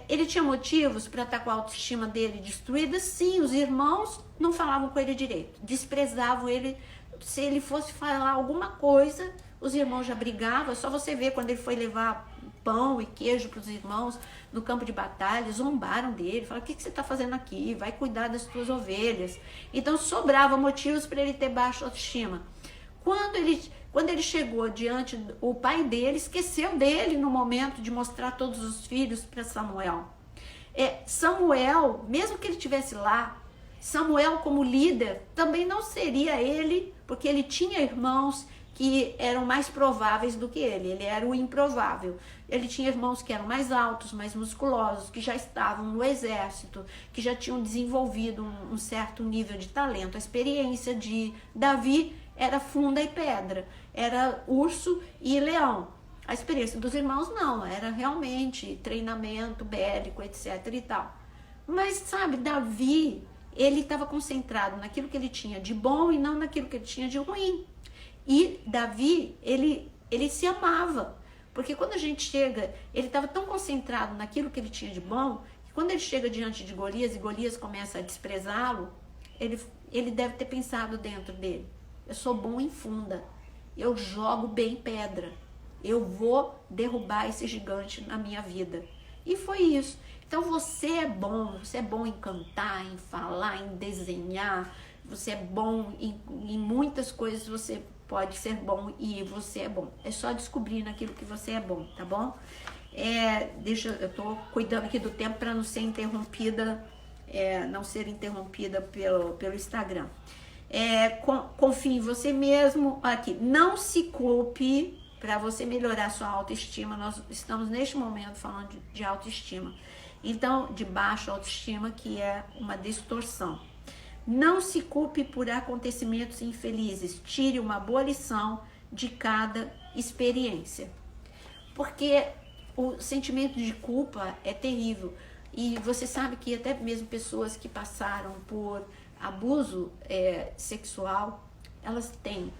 ele tinha motivos para estar com a autoestima dele destruída? Sim, os irmãos não falavam com ele direito, desprezavam ele. Se ele fosse falar alguma coisa, os irmãos já brigavam. É só você ver quando ele foi levar pão e queijo para os irmãos no campo de batalha, zombaram dele, falaram, o que você está fazendo aqui? Vai cuidar das tuas ovelhas. Então, sobrava motivos para ele ter baixa autoestima. Quando ele chegou diante, o pai dele esqueceu dele no momento de mostrar todos os filhos para Samuel. Samuel, mesmo que ele estivesse lá, Samuel como líder também não seria ele, porque ele tinha irmãos que eram mais prováveis do que ele era o improvável. Ele tinha irmãos que eram mais altos, mais musculosos, que já estavam no exército, que já tinham desenvolvido um certo nível de talento. A experiência de Davi era funda e pedra, era urso e leão. A experiência dos irmãos não, era realmente treinamento bélico, etc e tal. Mas sabe, Davi, ele estava concentrado naquilo que ele tinha de bom e não naquilo que ele tinha de ruim. E Davi, ele se amava, porque quando a gente chega, ele estava tão concentrado naquilo que ele tinha de bom, que quando ele chega diante de Golias e Golias começa a desprezá-lo, ele deve ter pensado dentro dele, eu sou bom em funda, eu jogo bem pedra, eu vou derrubar esse gigante na minha vida. E foi isso. Então você é bom em cantar, em falar, em desenhar, você é bom em muitas coisas, você pode ser bom e você é bom. É só descobrir naquilo que você é bom, tá bom? Eu tô cuidando aqui do tempo para não ser interrompida, não ser interrompida pelo Instagram. Confie em você mesmo. Aqui, não se culpe. Para você melhorar sua autoestima, nós estamos neste momento falando de autoestima. Então, de baixa autoestima, que é uma distorção. Não se culpe por acontecimentos infelizes. Tire uma boa lição de cada experiência. Porque o sentimento de culpa é terrível. E você sabe que até mesmo pessoas que passaram por abuso sexual, elas têm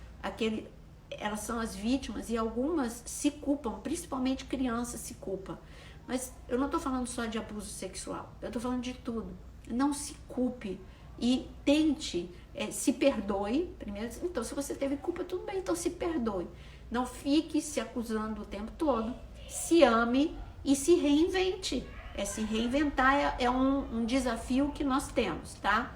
elas são as vítimas e algumas se culpam, principalmente crianças se culpam. Mas eu não estou falando só de abuso sexual, eu estou falando de tudo. Não se culpe e tente, se perdoe primeiro. Então, se você teve culpa, tudo bem, então se perdoe. Não fique se acusando o tempo todo. Se ame e se reinvente. Se reinventar é um desafio que nós temos, tá?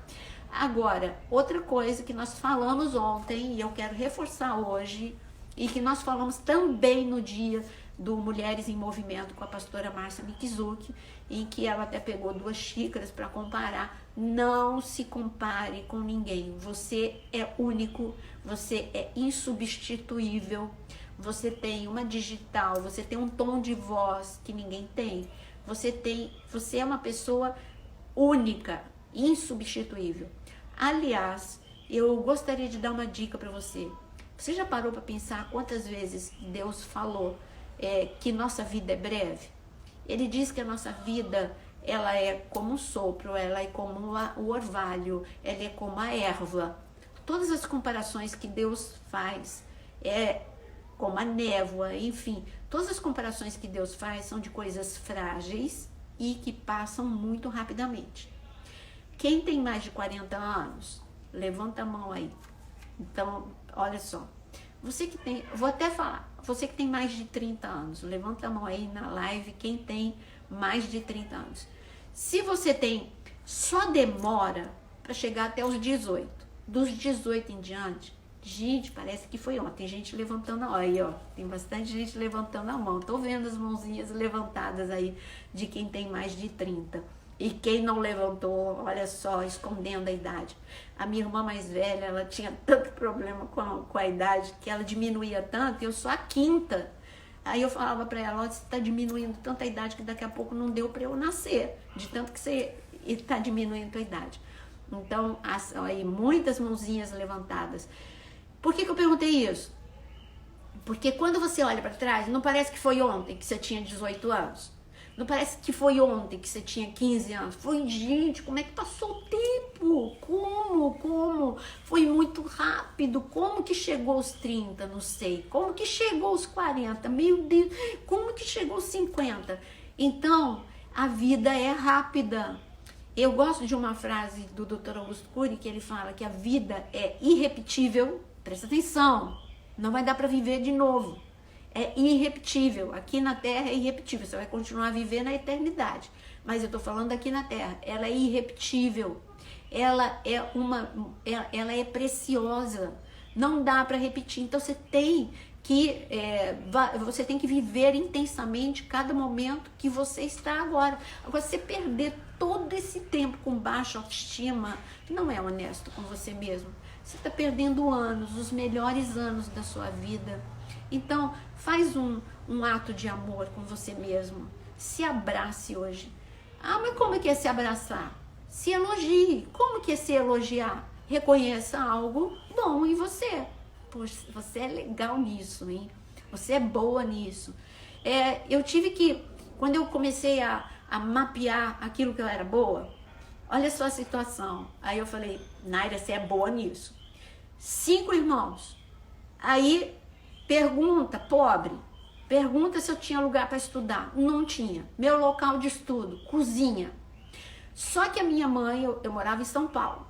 Agora, outra coisa que nós falamos ontem e eu quero reforçar hoje, e que nós falamos também no dia do Mulheres em Movimento com a pastora Márcia Mikizuki, em que ela até pegou 2 xícaras para comparar. Não se compare com ninguém. Você é único, você é insubstituível, você tem uma digital, você tem um tom de voz que ninguém tem. Você é uma pessoa única, insubstituível. Aliás, eu gostaria de dar uma dica para você. Você já parou para pensar quantas vezes Deus falou que nossa vida é breve? Ele diz que a nossa vida, ela é como um sopro, ela é como o orvalho, ela é como a erva. Todas as comparações que Deus faz, como a névoa, enfim, todas as comparações que Deus faz são de coisas frágeis e que passam muito rapidamente. Quem tem mais de 40 anos, levanta a mão aí. Então, olha só. Você que tem, vou até falar, você que tem mais de 30 anos, levanta a mão aí na live, quem tem mais de 30 anos. Se você tem, só demora para chegar até os 18. Dos 18 em diante, gente, parece que foi ontem. Tem gente levantando a mão aí, ó. Tem bastante gente levantando a mão. Tô vendo as mãozinhas levantadas aí de quem tem mais de 30. E quem não levantou, olha só, escondendo a idade. A minha irmã mais velha, ela tinha tanto problema com a idade, que ela diminuía tanto, e eu sou a 5ª. Aí eu falava pra ela, você tá diminuindo tanta idade que daqui a pouco não deu pra eu nascer, de tanto que você tá diminuindo a idade. Então, aí muitas mãozinhas levantadas. Por que eu perguntei isso? Porque quando você olha pra trás, não parece que foi ontem que você tinha 18 anos. Não parece que foi ontem que você tinha 15 anos. Foi, gente, como é que passou o tempo? Como? Foi muito rápido. Como que chegou aos 30? Não sei. Como que chegou aos 40? Meu Deus, como que chegou aos 50? Então, a vida é rápida. Eu gosto de uma frase do Dr. Augusto Cury, que ele fala que a vida é irrepetível. Presta atenção, não vai dar para viver de novo. É irrepetível, aqui na Terra é irrepetível, você vai continuar a viver na eternidade, mas eu tô falando aqui na Terra, ela é irrepetível, ela é preciosa, não dá para repetir, então você tem que viver intensamente cada momento que você está agora. Agora, você perder todo esse tempo com baixa autoestima, não é honesto com você mesmo, você está perdendo anos, os melhores anos da sua vida. Então, faz um ato de amor com você mesmo. Se abrace hoje. Ah, mas como é que é se abraçar? Se elogie. Como que é se elogiar? Reconheça algo bom em você. Poxa, você é legal nisso, hein? Você é boa nisso. Eu tive que, quando eu comecei a mapear aquilo que eu era boa, olha só a situação. Aí eu falei, Naira, você é boa nisso. 5 irmãos. Aí... pergunta se eu tinha lugar para estudar. Não tinha. Meu local de estudo, cozinha. Só que a minha mãe, eu morava em São Paulo.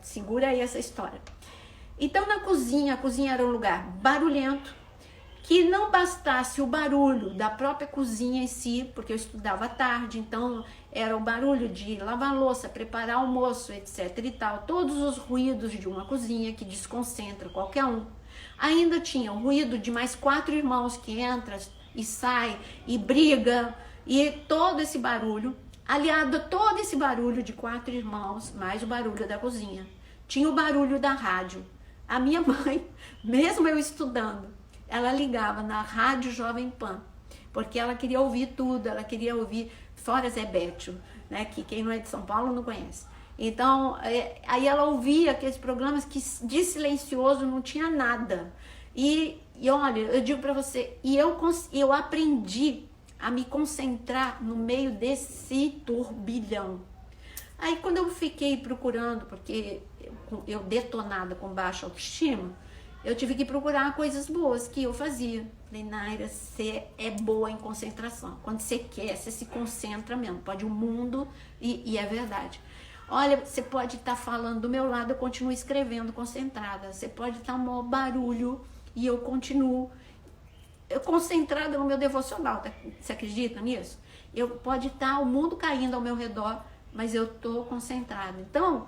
Segura aí essa história. Então, na cozinha, a cozinha era um lugar barulhento, que não bastasse o barulho da própria cozinha em si, porque eu estudava à tarde, então era o barulho de lavar louça, preparar almoço, etc e tal. Todos os ruídos de uma cozinha que desconcentra qualquer um. Ainda tinha o ruído de mais 4 irmãos que entra e sai e briga, e todo esse barulho, aliado a todo esse barulho de 4 irmãos, mais o barulho da cozinha, tinha o barulho da rádio. A minha mãe, mesmo eu estudando, ela ligava na Rádio Jovem Pan, porque ela queria ouvir tudo, ela queria ouvir fora Zé Bétio, né, que quem não é de São Paulo não conhece. Então, aí ela ouvia aqueles programas que de silencioso não tinha nada. E olha, eu digo para você, eu aprendi a me concentrar no meio desse turbilhão. Aí quando eu fiquei procurando, porque eu detonada com baixa autoestima, eu tive que procurar coisas boas que eu fazia. Falei, Naira, você é boa em concentração. Quando você quer, você se concentra mesmo. Pode o mundo, e é verdade. Olha, você pode estar falando do meu lado, eu continuo escrevendo concentrada. Você pode estar um maior barulho e eu continuo concentrada no meu devocional. Você acredita nisso? Pode estar o mundo caindo ao meu redor, mas eu estou concentrada. Então,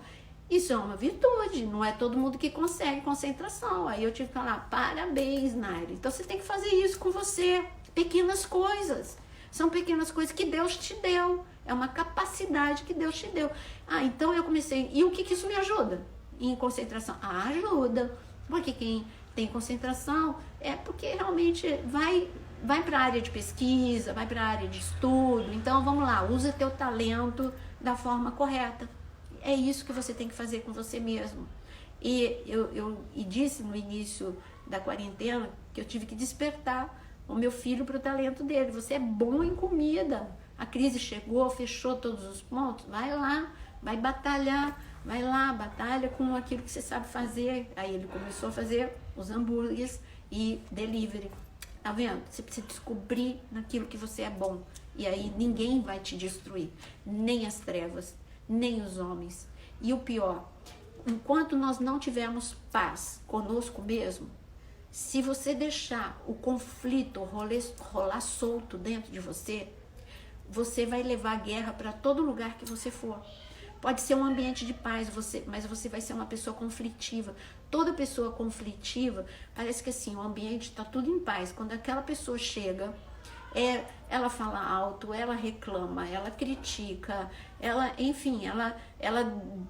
isso é uma virtude, não é todo mundo que consegue concentração. Aí eu tive que falar, parabéns, Naira. Então você tem que fazer isso com você. Pequenas coisas. São pequenas coisas que Deus te deu. É uma capacidade que Deus te deu. Então eu comecei. E o que isso me ajuda em concentração? Ajuda. Porque quem tem concentração é porque realmente vai para a área de pesquisa, vai para a área de estudo. Então vamos lá, usa teu talento da forma correta. É isso que você tem que fazer com você mesmo. E eu disse no início da quarentena que eu tive que despertar o meu filho para o talento dele. Você é bom em comida. A crise chegou, fechou todos os pontos. Vai lá, vai batalhar. Vai lá, batalha com aquilo que você sabe fazer. Aí ele começou a fazer os hambúrgueres e delivery. Tá vendo? Você precisa descobrir naquilo que você é bom. E aí ninguém vai te destruir. Nem as trevas, nem os homens. E o pior, enquanto nós não tivermos paz conosco mesmo, se você deixar o conflito rolar solto dentro de você, você vai levar a guerra para todo lugar que você for. Pode ser um ambiente de paz, mas você vai ser uma pessoa conflitiva. Toda pessoa conflitiva, parece que assim, o ambiente está tudo em paz. Quando aquela pessoa chega, ela fala alto, ela reclama, ela critica, enfim, ela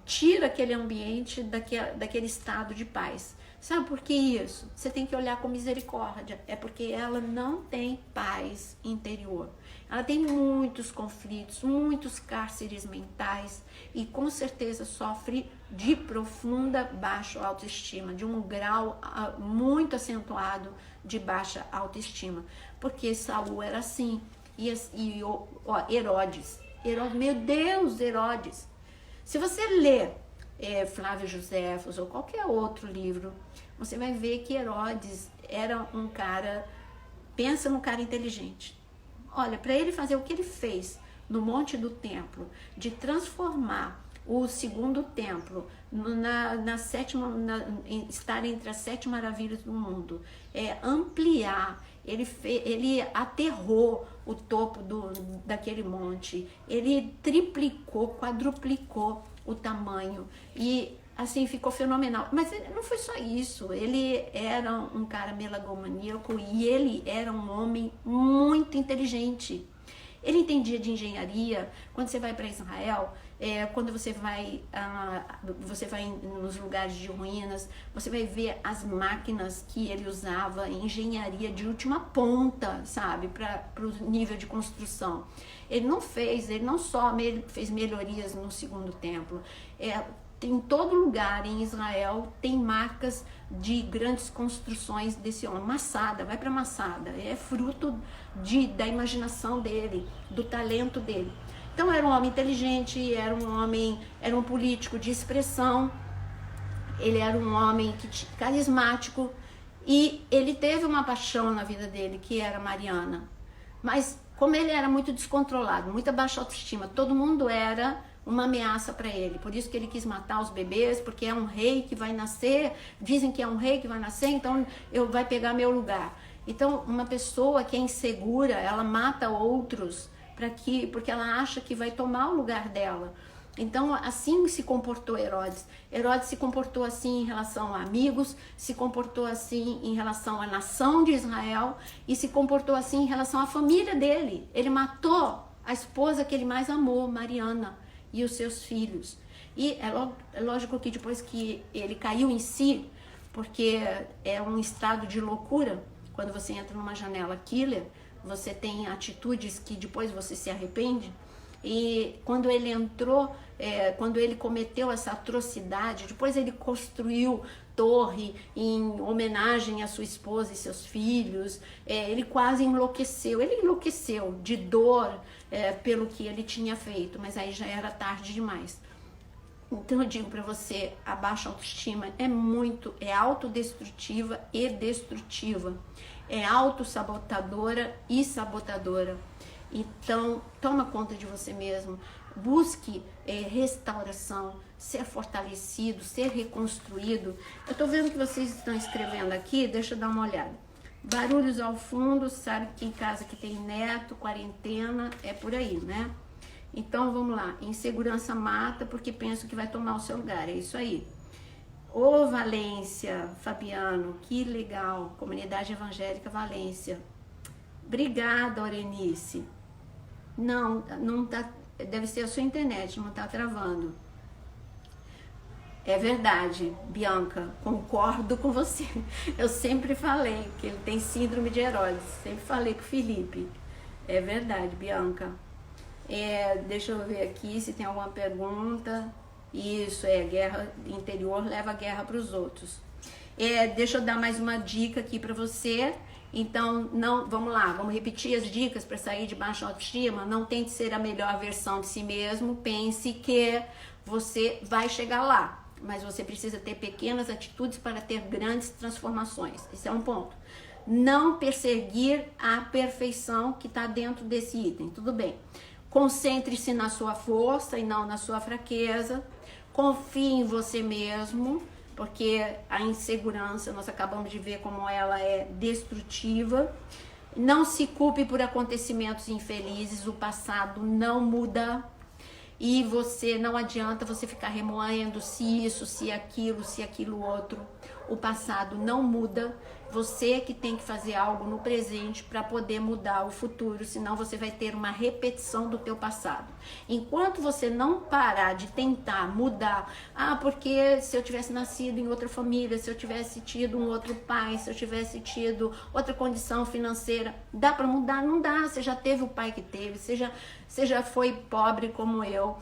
tira aquele ambiente daquele estado de paz. Sabe por que isso? Você tem que olhar com misericórdia. É porque ela não tem paz interior. Ela tem muitos conflitos, muitos cárceres mentais e com certeza sofre de profunda baixa autoestima, de um grau muito acentuado de baixa autoestima. Porque Saul era assim. Herodes, meu Deus, Herodes. Se você ler Flávio Joséfos ou qualquer outro livro, você vai ver que Herodes era um cara, pensa num cara inteligente. Olha, para ele fazer o que ele fez no Monte do Templo, de transformar o segundo templo estar entre as 7 maravilhas do mundo, ampliar, ele aterrou o topo daquele monte, ele triplicou, quadruplicou o tamanho e assim ficou fenomenal. Mas não foi só isso, ele era um cara megalomaníaco e ele era um homem muito inteligente. Ele entendia de engenharia. Quando você vai para Israel, quando você vai nos lugares de ruínas, você vai ver as máquinas que ele usava em engenharia de última ponta, sabe, para o nível de construção. Ele não só fez melhorias no segundo templo. Em todo lugar em Israel tem marcas de grandes construções desse homem. Massada, vai para Massada, é fruto da imaginação dele, do talento dele. Então era um homem inteligente, era um político de expressão, ele era um homem carismático e ele teve uma paixão na vida dele, que era Mariana. Mas como ele era muito descontrolado, muita baixa autoestima, todo mundo era uma ameaça para ele, por isso que ele quis matar os bebês, porque é um rei que vai nascer, dizem que é um rei que vai nascer, então vai pegar meu lugar. Então uma pessoa que é insegura, ela mata outros porque ela acha que vai tomar o lugar dela. Então assim se comportou Herodes. Herodes se comportou assim em relação a amigos, se comportou assim em relação à nação de Israel e se comportou assim em relação à família dele. Ele matou a esposa que ele mais amou, Mariana, e os seus filhos. E é lógico que depois que ele caiu em si, porque é um estado de loucura, quando você entra numa janela killer, você tem atitudes que depois você se arrepende. E quando ele entrou, quando ele cometeu essa atrocidade, depois ele construiu torre em homenagem à sua esposa e seus filhos, ele quase enlouqueceu. Ele enlouqueceu de dor pelo que ele tinha feito, mas aí já era tarde demais. Então eu digo para você, a baixa autoestima é autodestrutiva e destrutiva, é autossabotadora e sabotadora. Então toma conta de você mesmo, busque restauração, ser fortalecido, ser reconstruído. Eu tô vendo que vocês estão escrevendo aqui, deixa eu dar uma olhada. Barulhos ao fundo, sabe que em casa que tem neto, quarentena, é por aí, né? Então vamos lá, insegurança mata porque penso que vai tomar o seu lugar, é isso aí. Ô Valência, Fabiano, que legal, Comunidade Evangélica Valência. Obrigada, Orenice. Não tá, deve ser a sua internet, não tá travando. É verdade, Bianca, concordo com você. Eu sempre falei que ele tem síndrome de Herodes, sempre falei com o Felipe. É verdade, Bianca. Deixa eu ver aqui se tem alguma pergunta. Isso, guerra interior leva a guerra para os outros. Deixa eu dar mais uma dica aqui para você. Então, vamos lá, vamos repetir as dicas para sair de baixa autoestima. Não tente ser a melhor versão de si mesmo. Pense que você vai chegar lá, mas você precisa ter pequenas atitudes para ter grandes transformações. Esse é um ponto. Não perseguir a perfeição que está dentro desse item, tudo bem. Concentre-se na sua força e não na sua fraqueza. Confie em você mesmo, porque a insegurança, nós acabamos de ver como ela é destrutiva. Não se culpe por acontecimentos infelizes, o passado não muda. E não adianta você ficar remoendo se isso, se aquilo outro. O passado não muda. Você que tem que fazer algo no presente para poder mudar o futuro, senão você vai ter uma repetição do teu passado. Enquanto você não parar de tentar mudar, porque se eu tivesse nascido em outra família, se eu tivesse tido um outro pai, se eu tivesse tido outra condição financeira, dá para mudar? Não dá. Você já teve o pai que teve, você já foi pobre como eu,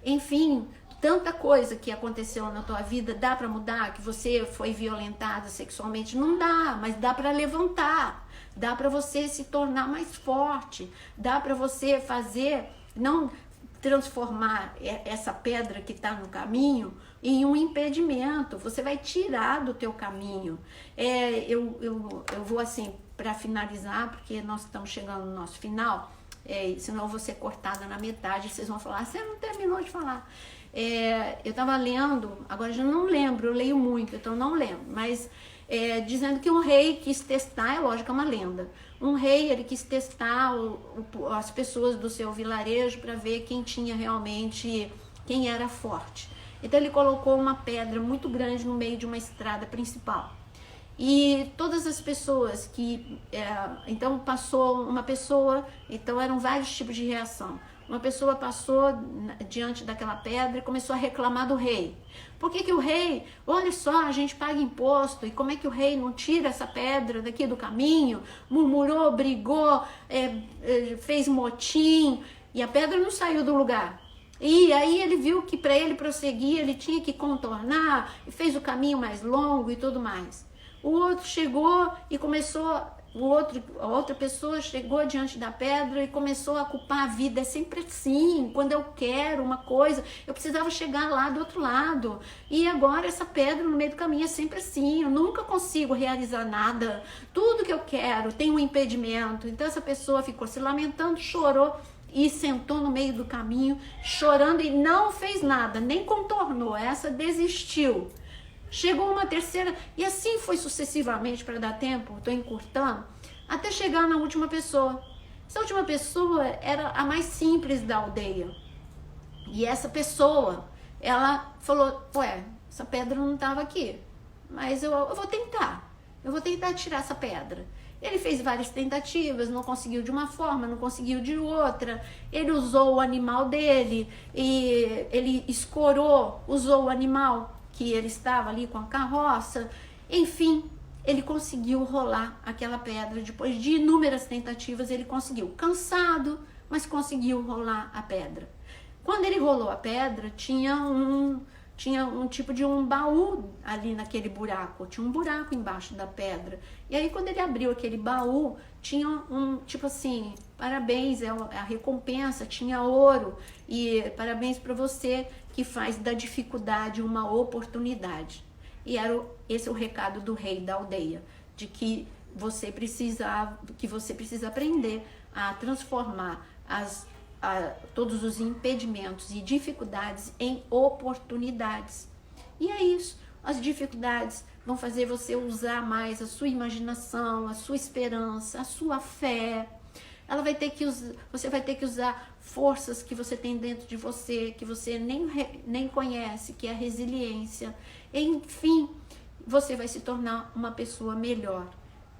enfim, tanta coisa que aconteceu na tua vida. Dá para mudar? Que você foi violentada sexualmente? Não dá, mas dá para levantar, dá para você se tornar mais forte, dá para você não transformar essa pedra que está no caminho em um impedimento. Você vai tirar do teu caminho. Eu vou assim, para finalizar, porque nós estamos chegando no nosso final, senão eu vou ser cortada na metade, vocês vão falar, você não terminou de falar. Eu estava lendo, agora já não lembro, eu leio muito, então não lembro, mas dizendo que um rei quis testar, é lógico, é uma lenda, um rei, ele quis testar as pessoas do seu vilarejo para ver quem era forte. Então ele colocou uma pedra muito grande no meio de uma estrada principal. E todas as pessoas então passou uma pessoa, então eram vários tipos de reação. Uma pessoa passou diante daquela pedra e começou a reclamar do rei. Por que o rei, olha só, a gente paga imposto, e como é que o rei não tira essa pedra daqui do caminho? Murmurou, brigou, fez motim, e a pedra não saiu do lugar. E aí ele viu que para ele prosseguir, ele tinha que contornar, e fez o caminho mais longo e tudo mais. O outro chegou e a outra pessoa chegou diante da pedra e começou a culpar a vida. É sempre assim, quando eu quero uma coisa, eu precisava chegar lá do outro lado. E agora essa pedra no meio do caminho é sempre assim, eu nunca consigo realizar nada. Tudo que eu quero tem um impedimento. Então essa pessoa ficou se lamentando, chorou e sentou no meio do caminho, chorando, e não fez nada, nem contornou. Essa desistiu. Chegou uma terceira, e assim foi sucessivamente, para dar tempo, estou encurtando, até chegar na última pessoa. Essa última pessoa era a mais simples da aldeia. E essa pessoa, ela falou, essa pedra não estava aqui, mas eu vou tentar tirar essa pedra. Ele fez várias tentativas, não conseguiu de uma forma, não conseguiu de outra. Ele usou o animal dele, e ele escorou, usou o animal que ele estava ali com a carroça. Enfim, ele conseguiu rolar aquela pedra. Depois de inúmeras tentativas, ele conseguiu. Cansado, mas conseguiu rolar a pedra. Quando ele rolou a pedra, tinha um tipo de um baú ali naquele buraco, tinha um buraco embaixo da pedra. E aí quando ele abriu aquele baú, tinha um tipo assim, parabéns, é a recompensa, tinha ouro, e parabéns para você que faz da dificuldade uma oportunidade. E esse é o recado do rei da aldeia, de que você precisa aprender a transformar todos os impedimentos e dificuldades em oportunidades. E é isso, as dificuldades vão fazer você usar mais a sua imaginação, a sua esperança, a sua fé. Você vai ter que usar forças que você tem dentro de você, que você nem conhece, que é a resiliência. Enfim, você vai se tornar uma pessoa melhor.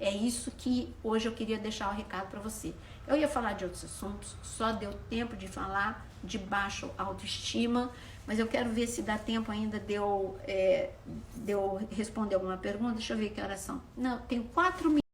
É isso que hoje eu queria deixar o recado para você. Eu ia falar de outros assuntos, só deu tempo de falar de baixa autoestima, mas eu quero ver se dá tempo ainda de eu responder alguma pergunta. Deixa eu ver que horas são. Não, tenho 4 minutos.